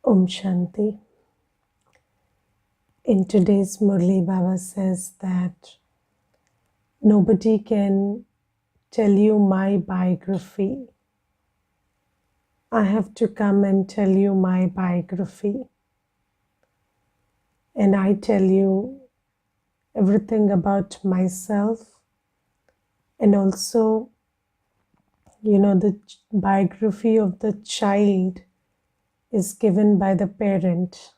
Om Shanti. In today's Murli, Baba says that nobody can tell you my biography. I have to come and tell you my biography. And I tell you everything about myself and also, the biography of the child is given by the parent.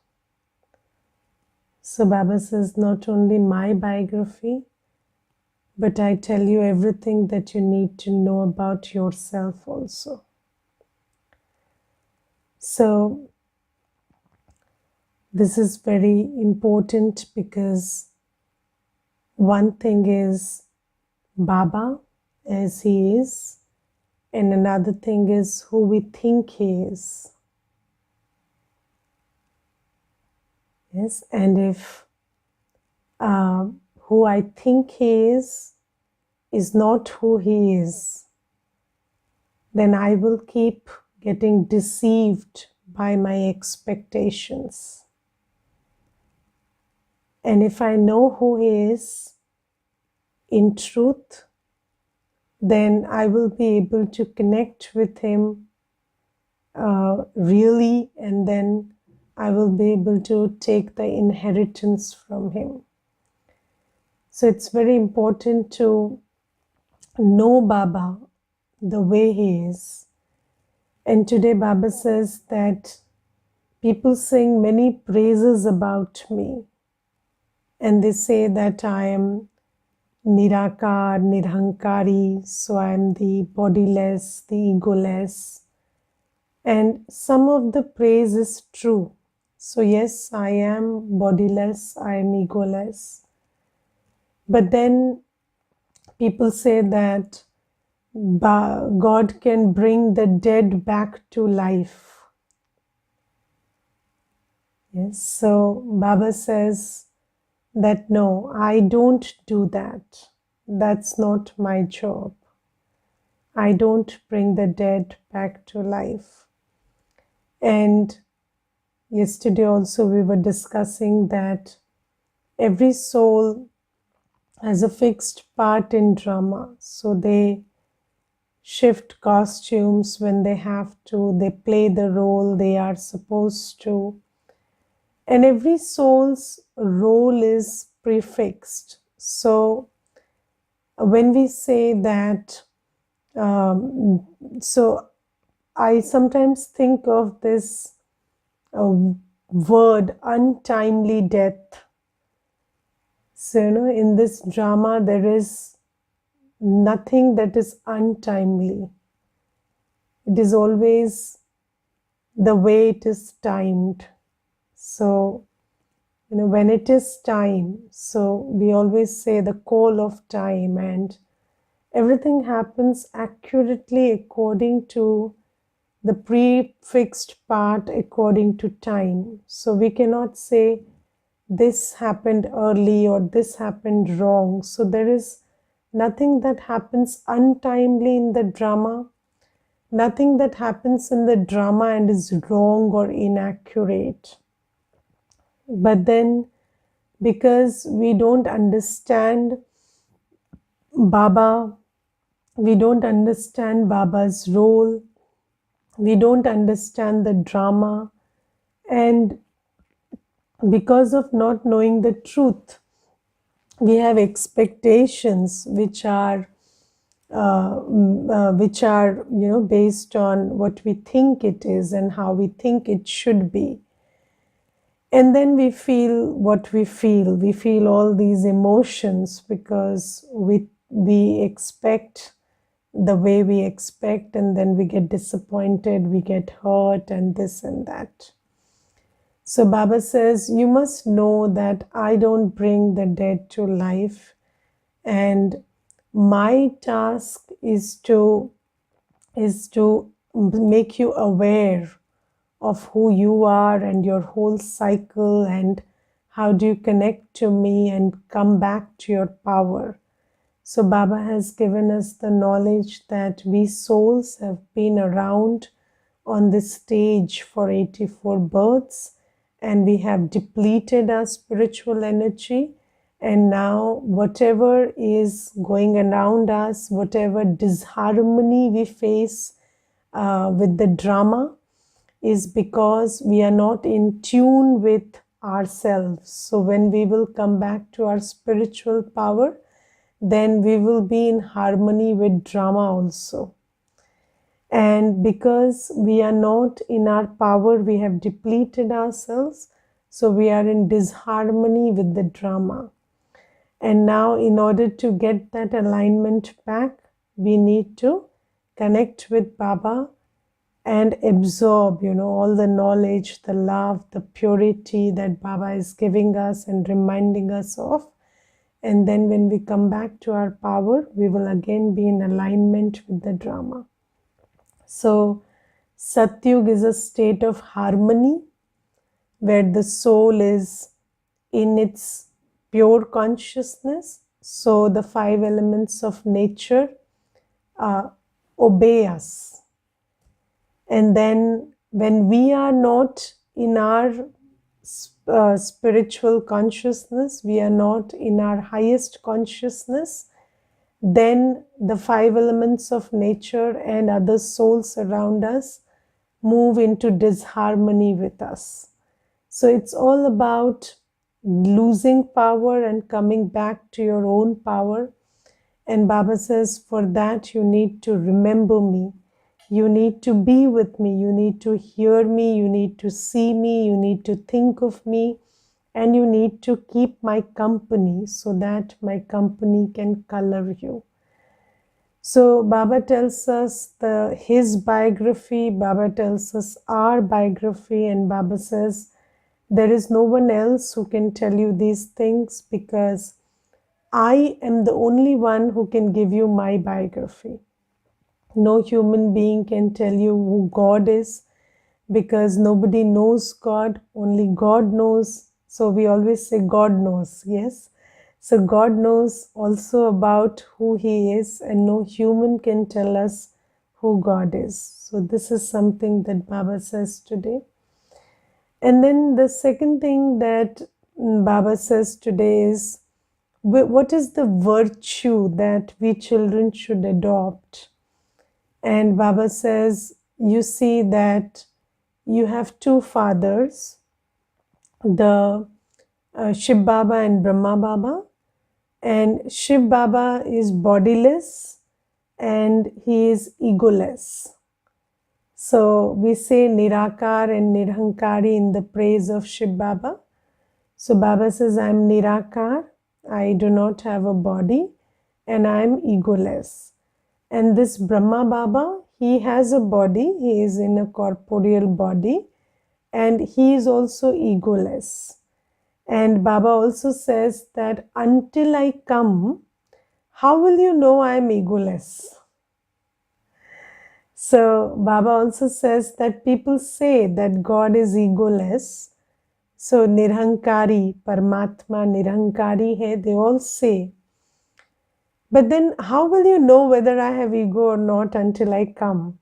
So Baba says not only my biography, but I tell you everything that you need to know about yourself also. So this is very important because one thing is Baba as he is, and another thing is who we think he is. Yes, and if who I think he is not who he is, then I will keep getting deceived by my expectations. And if I know who he is in truth, then I will be able to connect with him really, and then I will be able to take the inheritance from him. So it's very important to know Baba the way he is. And today Baba says that people sing many praises about me. And they say that I am Nirakar, Nirhankari, so I am the bodiless, the egoless. And some of the praise is true. So yes, I am bodiless, I am egoless. But then people say that God can bring the dead back to life. Yes, so Baba says that no, I don't do that. That's not my job. I don't bring the dead back to life. And yesterday also we were discussing that every soul has a fixed part in drama. So they shift costumes when they have to, they play the role they are supposed to. And every soul's role is prefixed. So when we say that, so I sometimes think of this word untimely death. So, in this drama, there is nothing that is untimely. It is always the way it is timed. So, when it is time, so we always say the call of time, and everything happens accurately according to the prefixed part according to time. So we cannot say this happened early or this happened wrong. So there is nothing that happens untimely in the drama, nothing that happens in the drama and is wrong or inaccurate. But then, because we don't understand Baba, we don't understand Baba's role, we don't understand the drama, and because of not knowing the truth, we have expectations which are based on what we think it is and how we think it should be. And then we feel what we feel. We feel all these emotions because we expect the way we expect, and then we get disappointed, we get hurt, and this and that. So Baba says, you must know that I don't bring the dead to life, and my task is to make you aware of who you are and your whole cycle, and how do you connect to me and come back to your power. So Baba has given us the knowledge that we souls have been around on this stage for 84 births, and we have depleted our spiritual energy. And now whatever is going around us, whatever disharmony we face with the drama, is because we are not in tune with ourselves. So when we will come back to our spiritual power, then we will be in harmony with drama also. And because we are not in our power, we have depleted ourselves, so we are in disharmony with the drama. And now, in order to get that alignment back, we need to connect with Baba and absorb, all the knowledge, the love, the purity that Baba is giving us and reminding us of. And then when we come back to our power, we will again be in alignment with the drama. So Satyug is a state of harmony where the soul is in its pure consciousness. So the 5 elements of nature obey us. And then when we are not in our spiritual consciousness, we are not in our highest consciousness, then the 5 elements of nature and other souls around us move into disharmony with us. So it's all about losing power and coming back to your own power. And Baba says, for that you need to remember me. You need to be with me. You need to hear me. You need to see me. You need to think of me. And you need to keep my company so that my company can color you. So Baba tells us his biography. Baba tells us our biography. And Baba says, there is no one else who can tell you these things, because I am the only one who can give you my biography. No human being can tell you who God is, because nobody knows God, only God knows. So we always say God knows, yes? So God knows also about who He is, and no human can tell us who God is. So this is something that Baba says today. And then the second thing that Baba says today is, what is the virtue that we children should adopt? And Baba says, you see that you have 2 fathers, the Shiv Baba and Brahma Baba. And Shiv Baba is bodiless and he is egoless. So we say Nirakar and Nirhankari in the praise of Shiv Baba. So Baba says, I am Nirakar, I do not have a body, and I am egoless. And this Brahma Baba, he has a body, he is in a corporeal body, and he is also egoless. And Baba also says that until I come, how will you know I am egoless? So Baba also says that people say that God is egoless. So Nirhankari, Paramatma Nirhankari hai, they all say. But then how will you know whether I have ego or not until I come?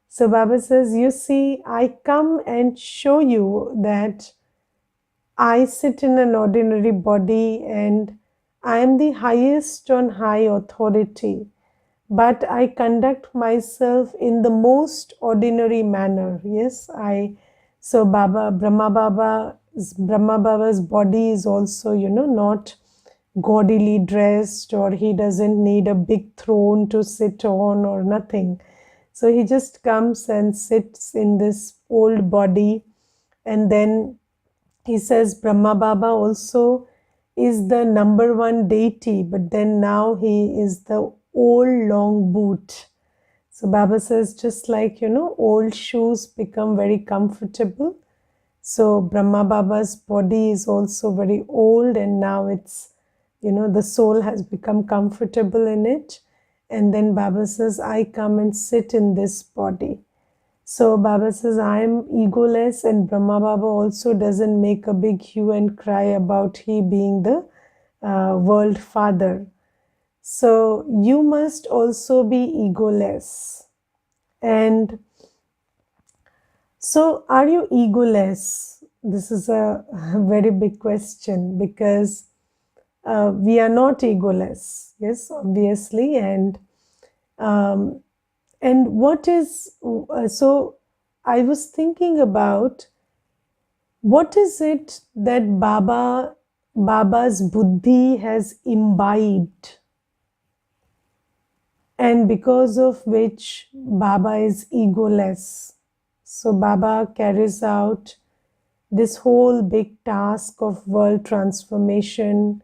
So Baba says, you see, I come and show you that I sit in an ordinary body and I am the highest on high authority, but I conduct myself in the most ordinary manner. Yes, so Brahma Baba's body is also, not gaudily dressed, or he doesn't need a big throne to sit on or nothing. So he just comes and sits in this old body. And then he says Brahma Baba also is the number 1 deity, but then now he is the old long boot. So Baba says, just like, old shoes become very comfortable. So Brahma Baba's body is also very old, and now it's, the soul has become comfortable in it. And then Baba says, I come and sit in this body. So Baba says, I am egoless, and Brahma Baba also doesn't make a big hue and cry about he being the world father. So you must also be egoless. And So, are you egoless? This is a very big question because we are not egoless. Yes, obviously, um, and what is so? I was thinking about what is it that Baba's buddhi has imbibed, and because of which Baba is egoless. So Baba carries out this whole big task of world transformation,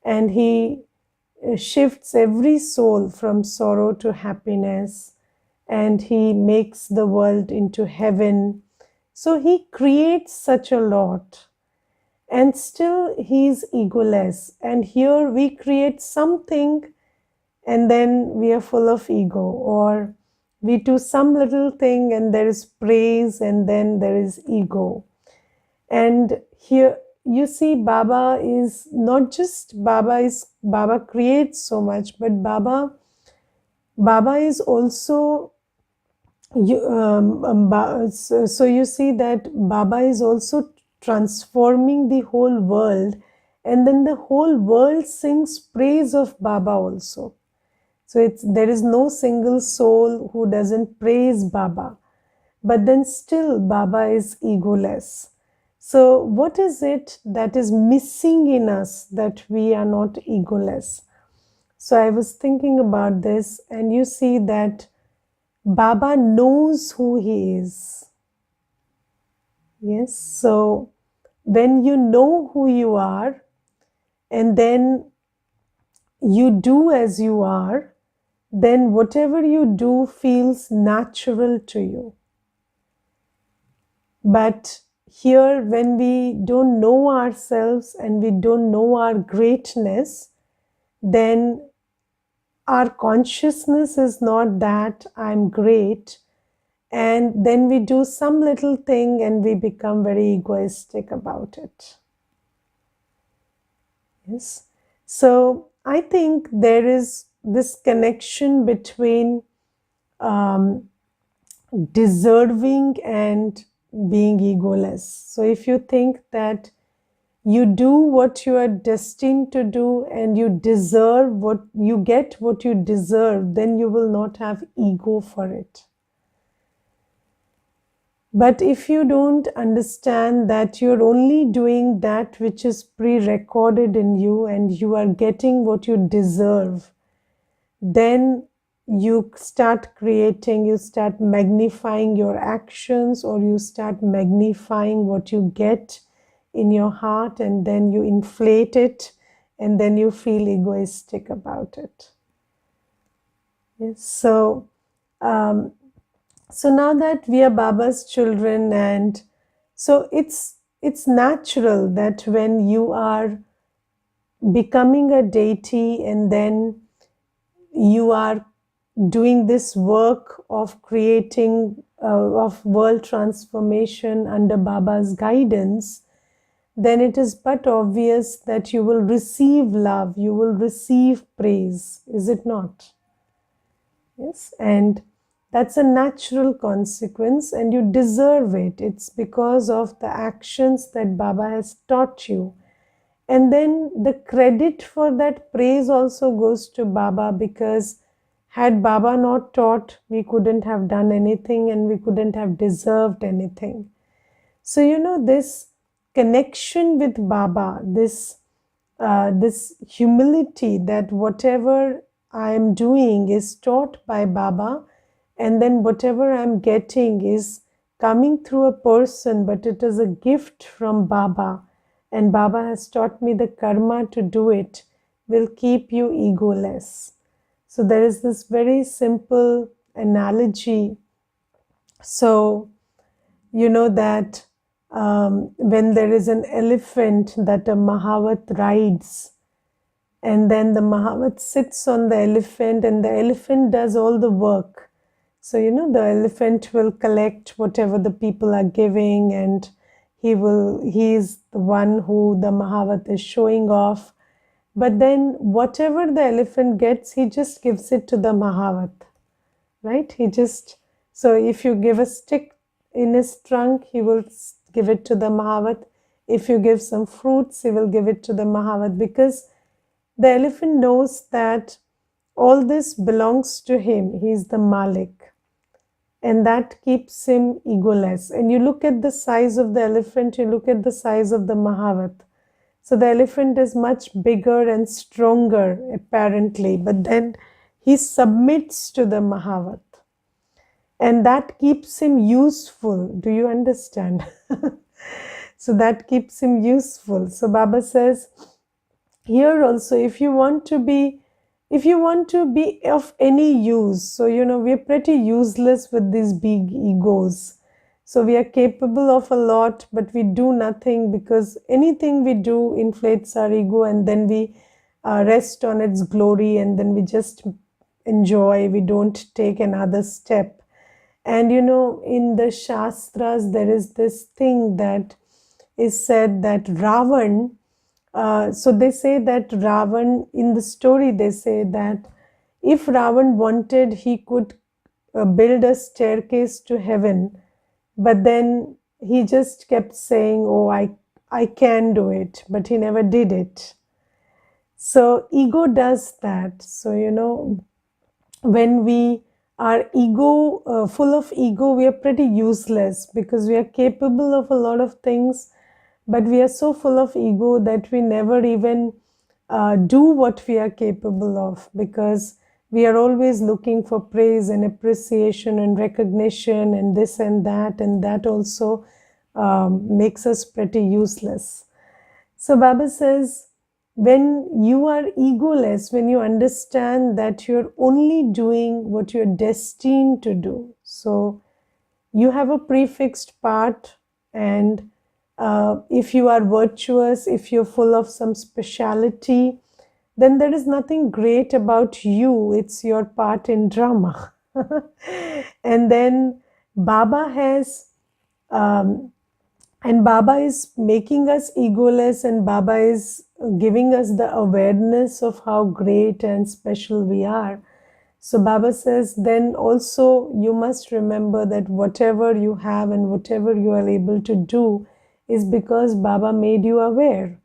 and he shifts every soul from sorrow to happiness, and he makes the world into heaven. So he creates such a lot, and still he's egoless. And here we create something, and then we are full of ego, or we do some little thing and there is praise, and then there is ego. And here you see, Baba is not just Baba creates so much, but Baba is also so you see that Baba is also transforming the whole world, and then the whole world sings praise of Baba also. So there is no single soul who doesn't praise Baba, but then still Baba is egoless. So what is it that is missing in us that we are not egoless? So I was thinking about this, and you see that Baba knows who he is. Yes, so when you know who you are, and then you do as you are, then whatever you do feels natural to you. But here, when we don't know ourselves and we don't know our greatness, then our consciousness is not that I'm great. And then we do some little thing and we become very egoistic about it. Yes. So I think there is this connection between deserving and being egoless. So if you think that you do what you are destined to do and you deserve what you get, what you deserve, then you will not have ego for it. But if you don't understand that you're only doing that which is pre-recorded in you and you are getting what you deserve, then you start creating, you start magnifying your actions, or you start magnifying what you get in your heart, and then you inflate it, and then you feel egoistic about it. Yes. So now that we are Baba's children, and so it's natural that when you are becoming a deity and then you are doing this work of creating of world transformation under Baba's guidance, then it is but obvious that you will receive love, you will receive praise, is it not? Yes, and that's a natural consequence, and you deserve it. It's because of the actions that Baba has taught you. And then the credit for that praise also goes to Baba, because had Baba not taught, we couldn't have done anything and we couldn't have deserved anything. So, this connection with Baba, this humility that whatever I am doing is taught by Baba, and then whatever I'm getting is coming through a person, but it is a gift from Baba, and Baba has taught me the karma to do it, will keep you egoless. So there is this very simple analogy. So, you know that when there is an elephant that a Mahavat rides, and then the Mahavat sits on the elephant and the elephant does all the work. So, the elephant will collect whatever the people are giving, and he is the one who the Mahavat is showing off. But then whatever the elephant gets, he just gives it to the Mahavat, right? So if you give a stick, in his trunk, he will give it to the Mahavat. If you give some fruits, he will give it to the Mahavat, because the elephant knows that all this belongs to him. He is the Malik. And that keeps him egoless. And you look at the size of the elephant, you look at the size of the Mahavat. So the elephant is much bigger and stronger, apparently, but then he submits to the Mahavat. And that keeps him useful. Do you understand? So that keeps him useful. So Baba says, here also, if you want to be of any use, so we're pretty useless with these big egos. So we are capable of a lot, but we do nothing, because anything we do inflates our ego, and then we rest on its glory, and then we just enjoy. We don't take another step. And in the Shastras, there is this thing that is said that Ravan, so they say that Ravan, in the story, they say that if Ravan wanted, he could build a staircase to heaven, but then he just kept saying, oh, I can do it, but he never did it. So ego does that. So, when we are full of ego, we are pretty useless, because we are capable of a lot of things, but we are so full of ego that we never even do what we are capable of, because we are always looking for praise and appreciation and recognition and this and that also makes us pretty useless. So Baba says, when you are egoless, when you understand that you're only doing what you're destined to do, so you have a prefixed part, and if you are virtuous, if you're full of some speciality, then there is nothing great about you. It's your part in drama. And then Baba has and Baba is making us egoless, and Baba is giving us the awareness of how great and special we are. So Baba says, then also you must remember that whatever you have and whatever you are able to do is because Baba made you aware.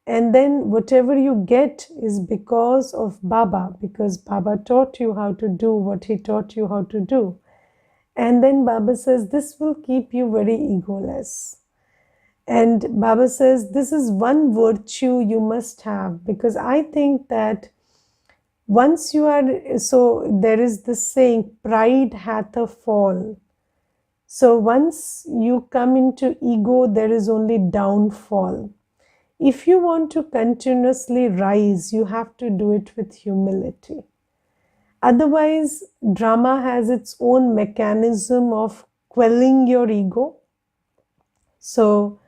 And then whatever you get is because of Baba, because Baba taught you how to do what he taught you how to do. And then Baba says, this will keep you very egoless. And Baba says, this is one virtue you must have, because I think that once you are, so there is this saying, pride hath a fall. So once you come into ego, there is only downfall. If you want to continuously rise, you have to do it with humility. Otherwise, drama has its own mechanism of quelling your ego. So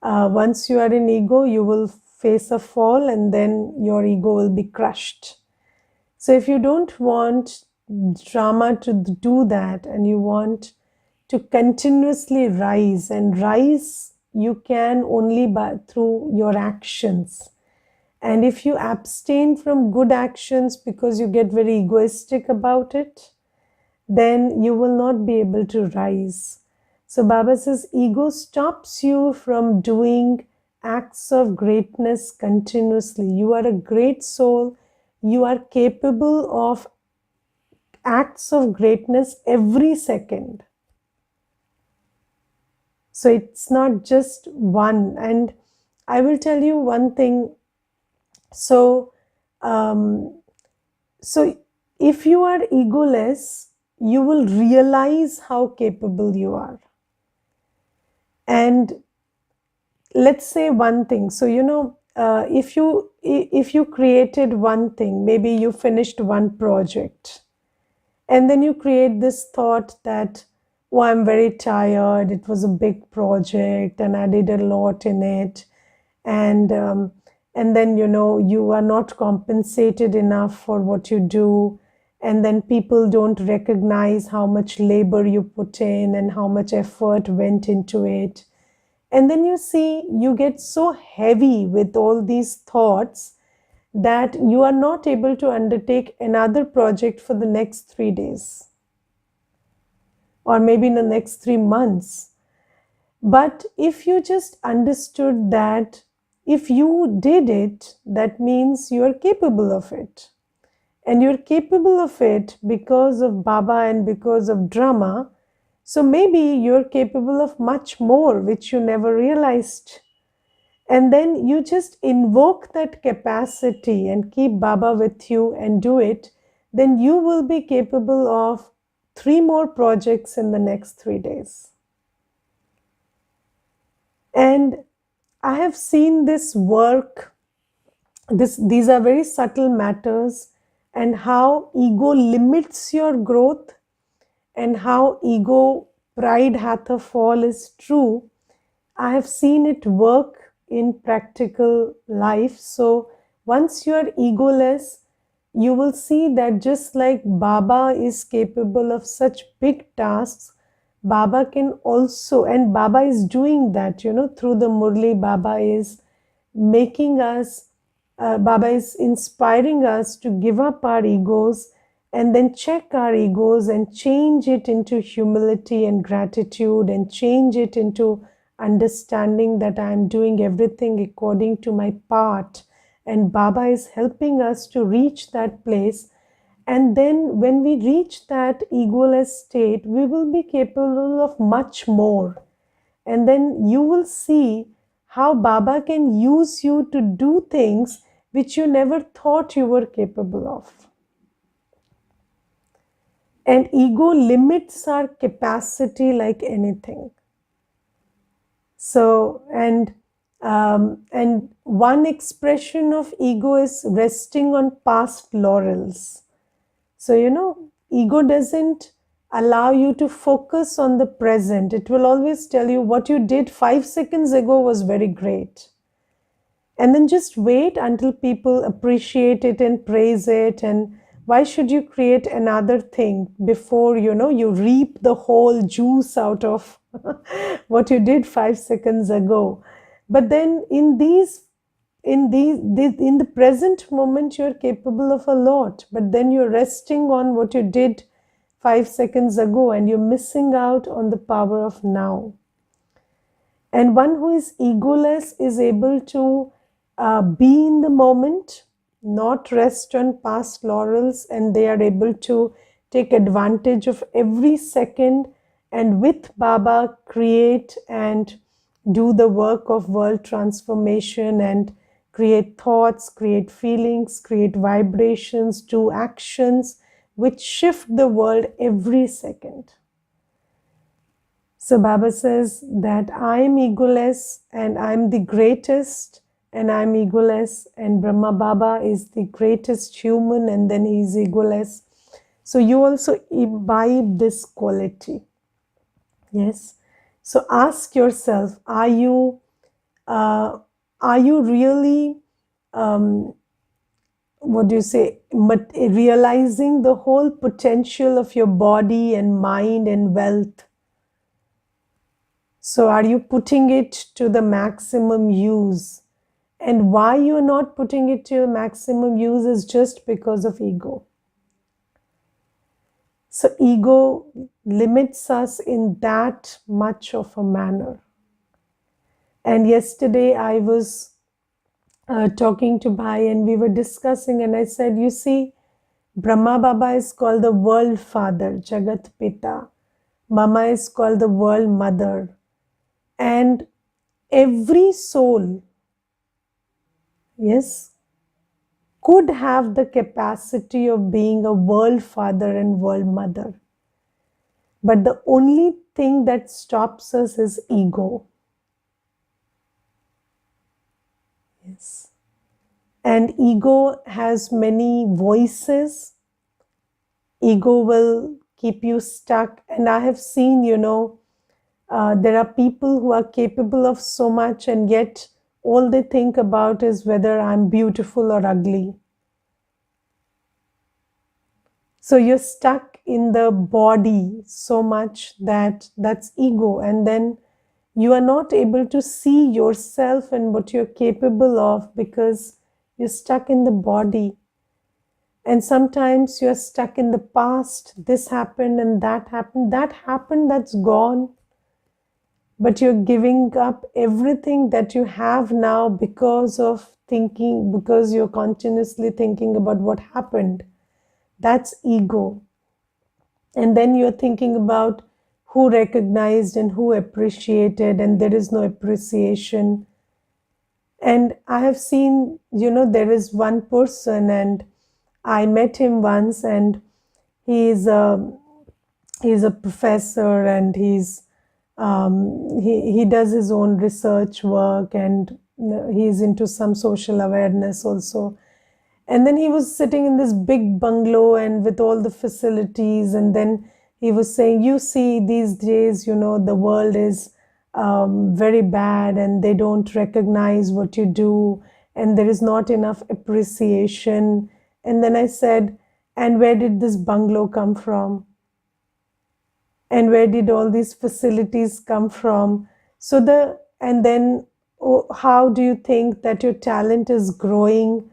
once you are in ego, you will face a fall, and then your ego will be crushed. So if you don't want drama to do that, and you want to continuously rise, and rise you can only through your actions. And if you abstain from good actions because you get very egoistic about it, then you will not be able to rise. So Baba says, ego stops you from doing acts of greatness continuously. You are a great soul. You are capable of acts of greatness every second. So it's not just one. And I will tell you one thing. So if you are egoless, you will realize how capable you are. And let's say one thing. So, if you created one thing, maybe you finished one project, and then you create this thought that, oh, I'm very tired. It was a big project and I did a lot in it. And then, you are not compensated enough for what you do. And then people don't recognize how much labor you put in and how much effort went into it. And then you see, you get so heavy with all these thoughts that you are not able to undertake another project for the next 3 days. or maybe in the next 3 months. But if you just understood that if you did it, that means you are capable of it. And you're capable of it because of Baba and because of drama. So maybe you're capable of much more, which you never realized. And then you just invoke that capacity and keep Baba with you and do it. Then you will be capable of 3 more projects in the next 3 days. And I have seen this work. These are very subtle matters, and how ego limits your growth, and how ego pride hath a fall is true. I have seen it work in practical life. So once you are egoless, you will see that just like Baba is capable of such big tasks, Baba can also, and Baba is doing that, through the Murli. Baba is making us, Baba is inspiring us to give up our egos and then check our egos and change it into humility and gratitude, and change it into understanding that I am doing everything according to my part. And Baba is helping us to reach that place. And then when we reach that egoless state, we will be capable of much more. And then you will see how Baba can use you to do things which you never thought you were capable of. And ego limits our capacity like anything. So, and one expression of ego is resting on past laurels. So, ego doesn't allow you to focus on the present. It will always tell you what you did 5 seconds ago was very great. And then just wait until people appreciate it and praise it. And why should you create another thing before you reap the whole juice out of what you did 5 seconds ago? But then in the present moment, you're capable of a lot, but then you're resting on what you did 5 seconds ago, and you're missing out on the power of now. And one who is egoless is able to be in the moment, not rest on past laurels, and they are able to take advantage of every second, and with Baba create and do the work of world transformation, and create thoughts, create feelings, create vibrations, do actions which shift the world every second. So Baba says that I am egoless and I am the greatest, and I am egoless, and Brahma Baba is the greatest human, and then he is egoless. So you also imbibe this quality. Yes. So ask yourself, are you really realizing the whole potential of your body and mind and wealth? So are you putting it to the maximum use? And why you're not putting it to maximum use is just because of ego. So ego limits us in that much of a manner. And yesterday I was talking to Bhai, and we were discussing, and I said, you see, Brahma Baba is called the world father, Jagat Pita. Mama is called the world mother. And every soul, yes, could have the capacity of being a world father and world mother. But the only thing that stops us is ego. Yes. And ego has many voices. Ego will keep you stuck. And I have seen, there are people who are capable of so much, and yet all they think about is whether I'm beautiful or ugly. So you're stuck in the body so much that's ego, and then you are not able to see yourself and what you're capable of because you're stuck in the body. And sometimes you're stuck in the past. This happened and that happened. That happened, that's gone. But you're giving up everything that you have now because of thinking, because you're continuously thinking about what happened. That's ego. And then you're thinking about who recognized and who appreciated, and there is no appreciation. And I have seen, there is one person, and I met him once, and he's a he's a professor, and he does his own research work, and he's into some social awareness also. And then he was sitting in this big bungalow and with all the facilities. And then he was saying, you see, these days, the world is very bad, and they don't recognize what you do, and there is not enough appreciation. And then I said, and where did this bungalow come from? And where did all these facilities come from? And then, oh, how do you think that your talent is growing?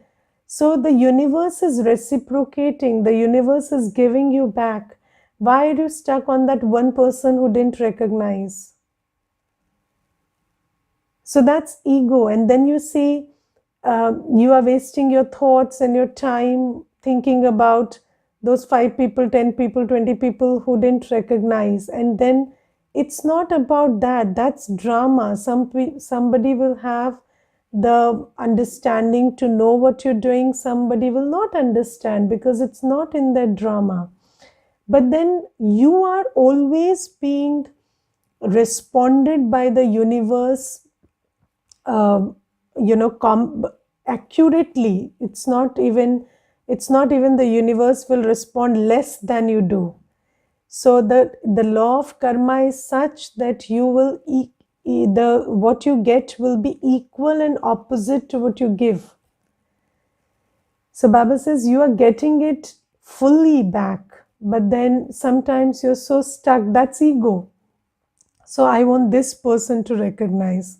So the universe is reciprocating, the universe is giving you back. Why are you stuck on that one person who didn't recognize? So that's ego. And then you see, you are wasting your thoughts and your time thinking about those 5 people, 10 people, 20 people who didn't recognize. And then it's not about that. That's drama. Somebody will have the understanding to know what you're doing. Somebody will not understand because it's not in their drama. But then you are always being responded by the universe, accurately. It's not even the universe will respond less than you do. So the law of karma is such that you will what you get will be equal and opposite to what you give. So Baba says you are getting it fully back, but then sometimes you're so stuck. That's ego. So I want this person to recognize.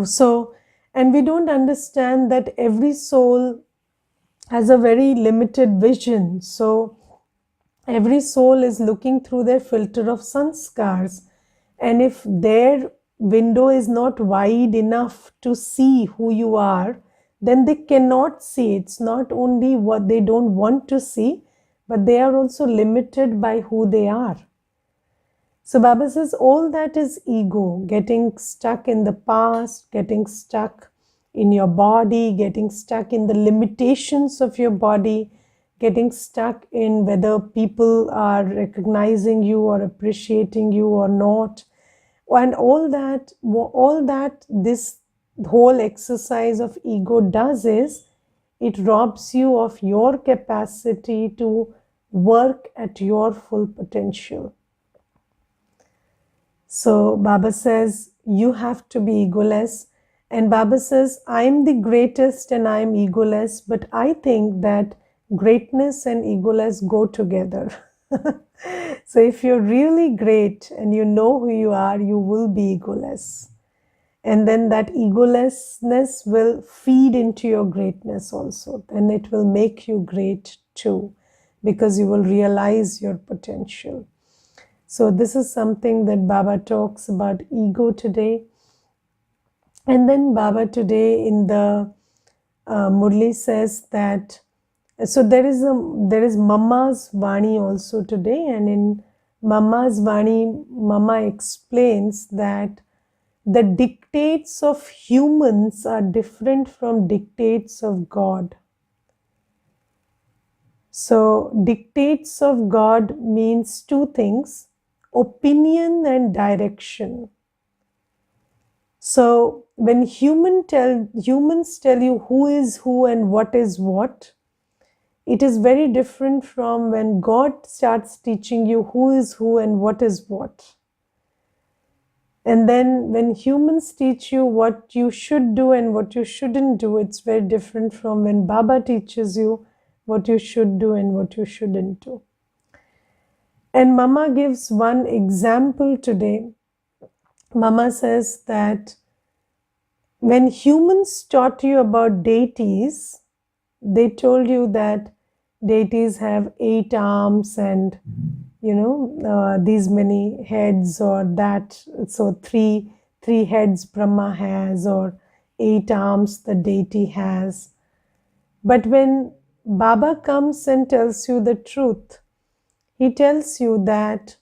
So, and we don't understand that every soul has a very limited vision. So every soul is looking through their filter of sanskars. And if their window is not wide enough to see who you are, then they cannot see. It's not only what they don't want to see, but they are also limited by who they are. So Baba says all that is ego, getting stuck in the past, getting stuck in your body, getting stuck in the limitations of your body, getting stuck in whether people are recognizing you or appreciating you or not. And all that this whole exercise of ego does is it robs you of your capacity to work at your full potential. So Baba says, you have to be egoless. And Baba says, I am the greatest and I am egoless. But I think that greatness and egoless go together. So if you're really great and you know who you are, you will be egoless. And then that egolessness will feed into your greatness also. And it will make you great too, because you will realize your potential. So this is something that Baba talks about ego today. And then Baba today in the Murli says that, so there is Mama's Vani also today. And in Mama's Vani, Mama explains that the dictates of humans are different from dictates of God. So dictates of God means 2 things: opinion and direction. So when humans tell you who is who and what is what, it is very different from when God starts teaching you who is who and what is what. And then when humans teach you what you should do and what you shouldn't do, it's very different from when Baba teaches you what you should do and what you shouldn't do. And Mama gives one example today. Mama says that when humans taught you about deities, they told you that deities have 8 arms and these many heads, or that. So three heads Brahma has, or 8 arms the deity has. But when Baba comes and tells you the truth, he tells you that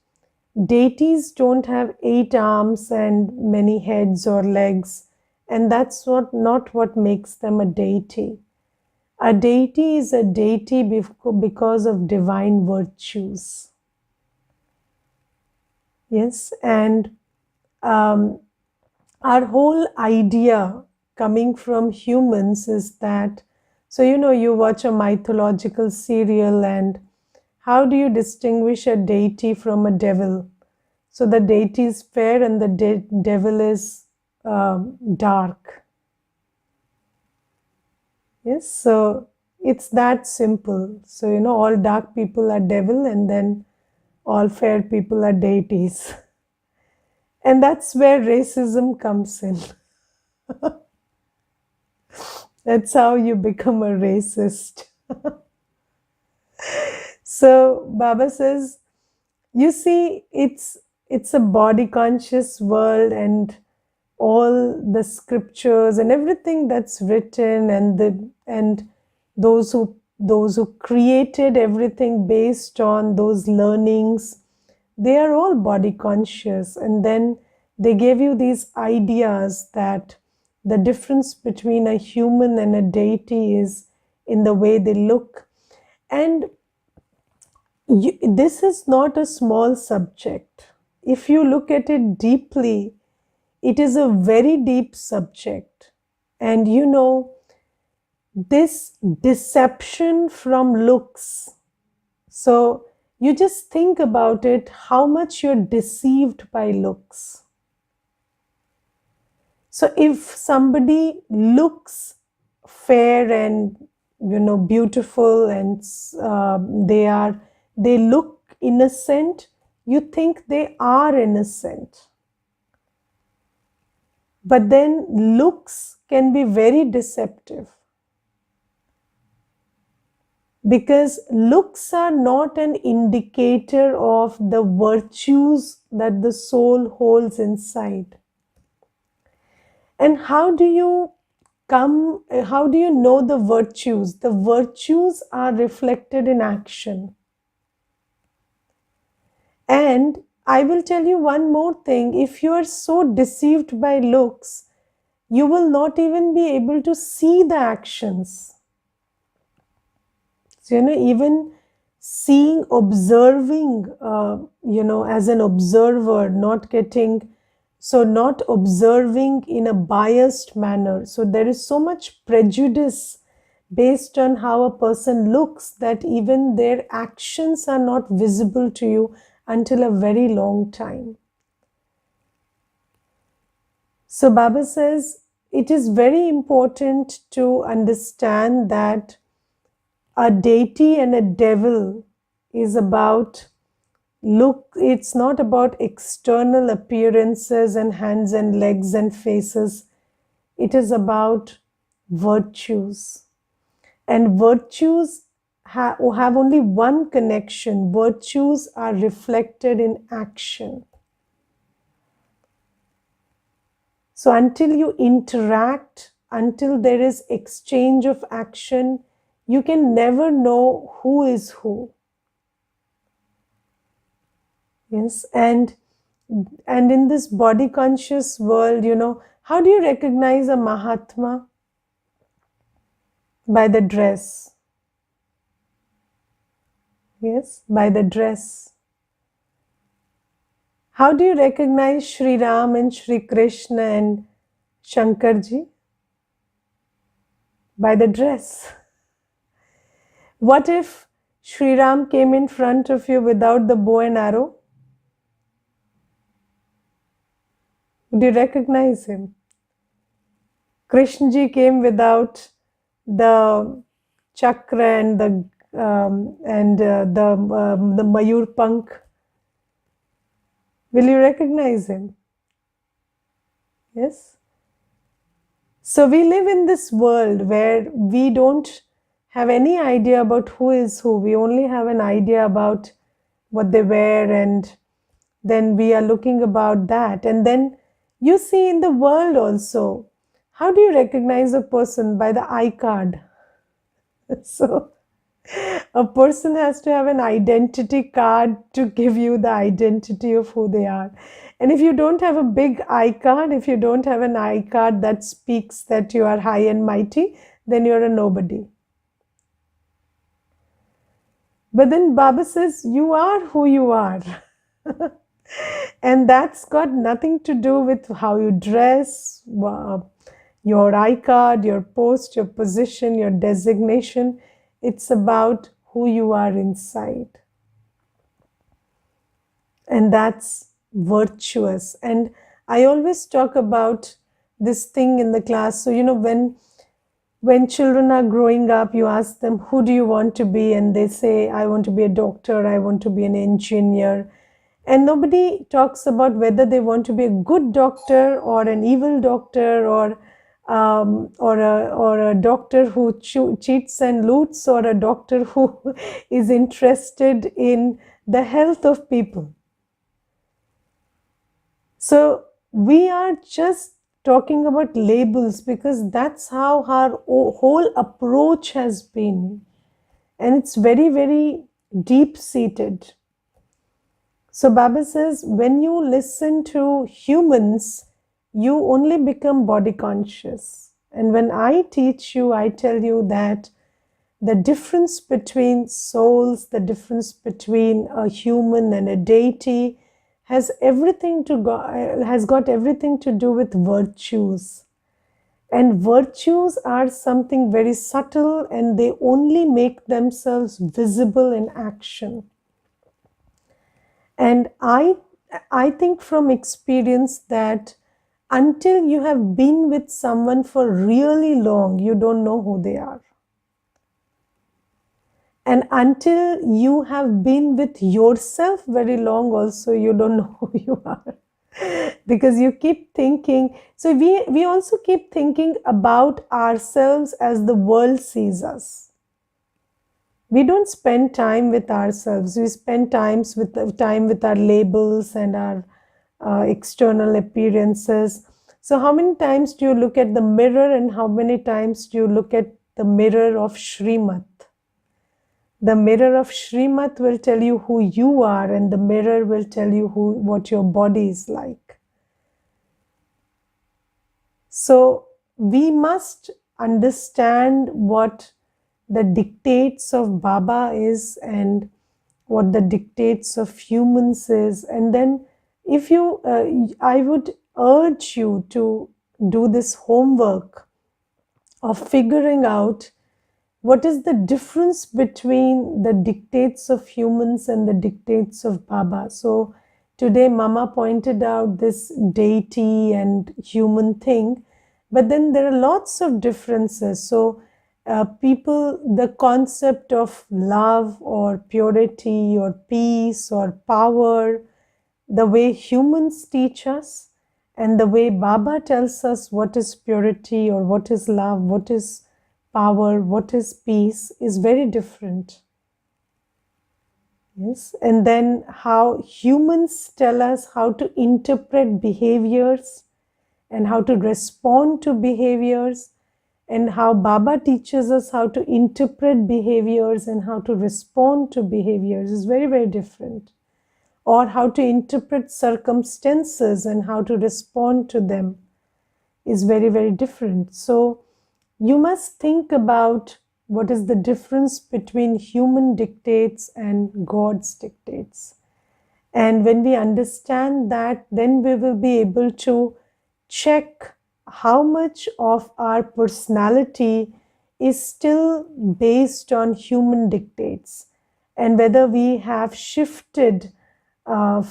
deities don't have 8 arms and many heads or legs, and that's not what makes them a deity. A deity is a deity because of divine virtues. Yes, and um, our whole idea coming from humans is that, so you watch a mythological serial, and how do you distinguish a deity from a devil? So the deity is fair and the devil is dark. Yes, so it's that simple. So all dark people are devil, and then all fair people are deities. And that's where racism comes in. That's how you become a racist. So Baba says, you see, it's a body conscious world, and all the scriptures and everything that's written, and those who created everything based on those learnings, they are all body conscious. And then they gave you these ideas that the difference between a human and a deity is in the way they look. And this is not a small subject. If you look at it deeply, it is a very deep subject. And this deception from looks. So you just think about it, how much you're deceived by looks. So if somebody looks fair and beautiful, and they look innocent, you think they are innocent. But then looks can be very deceptive, because looks are not an indicator of the virtues that the soul holds inside. And how do you know the virtues? The virtues are reflected in action. And I will tell you one more thing. If you are so deceived by looks, you will not even be able to see the actions. So, even seeing, observing, as an observer, not observing in a biased manner. So there is so much prejudice based on how a person looks, that even their actions are not visible to you until a very long time. So Baba says it is very important to understand that a deity and a devil is about it's not about external appearances and hands and legs and faces. It is about virtues. And virtues have only one connection. Virtues are reflected in action. So until you interact, until there is exchange of action, you can never know who is who. Yes, and in this body conscious world, how do you recognize a Mahatma? By the dress. Yes, by the dress. How do you recognize Sri Ram and Sri Krishna and Shankarji? By the dress. What if Sri Ram came in front of you without the bow and arrow? Would you recognize him? Krishnaji came without the chakra and the mayur pank. Will you recognize him? Yes. So we live in this world where we don't have any idea about who is who. We only have an idea about what they wear, and then we are looking about that. And then you see in the world also, how do you recognize a person? By the iCard. So a person has to have an identity card to give you the identity of who they are. And if you don't have a big I card, if you don't have an I card that speaks that you are high and mighty, then you're a nobody. But then Baba says, you are who you are. And that's got nothing to do with how you dress, your I card, your post, your position, your designation. It's about who you are inside. And that's virtuous. And I always talk about this thing in the class. So, when children are growing up, you ask them, who do you want to be? And they say, I want to be a doctor, I want to be an engineer. And nobody talks about whether they want to be a good doctor or an evil doctor, or a doctor who cheats and loots, or a doctor who is interested in the health of people. So we are just talking about labels because that's how our whole approach has been. And it's very, very deep-seated. So Baba says, when you listen to humans, you only become body conscious. And when I teach you, I tell you that the difference between souls, the difference between a human and a deity, has got everything to do with virtues. And virtues are something very subtle, and they only make themselves visible in action. And I think from experience that until you have been with someone for really long, you don't know who they are. And until you have been with yourself very long also, you don't know who you are. Because you keep thinking, so we also keep thinking about ourselves as the world sees us. We don't spend time with ourselves. We spend time with our labels and our external appearances. So how many times do you look at the mirror, and how many times do you look at the mirror of Srimat? The mirror of Srimat will tell you who you are, and the mirror will tell you what your body is like. So we must understand what the dictates of Baba is and what the dictates of humans is. And then I would urge you to do this homework of figuring out what is the difference between the dictates of humans and the dictates of Baba. So today Mama pointed out this deity and human thing, but then there are lots of differences. So the concept of love or purity or peace or power, the way humans teach us, and the way Baba tells us what is purity or what is love, what is power, what is peace, is very different. Yes, and then how humans tell us how to interpret behaviors and how to respond to behaviors, and how Baba teaches us how to interpret behaviors and how to respond to behaviors is very, very different. Or how to interpret circumstances and how to respond to them is very, very different. So you must think about what is the difference between human dictates and God's dictates. And when we understand that, then we will be able to check how much of our personality is still based on human dictates, and whether we have shifted our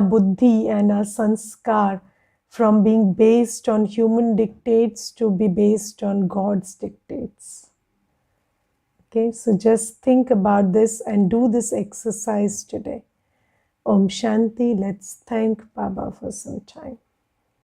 buddhi and our sanskar from being based on human dictates to be based on God's dictates. Okay, so just think about this and do this exercise today. Om Shanti. Let's thank Baba for some time.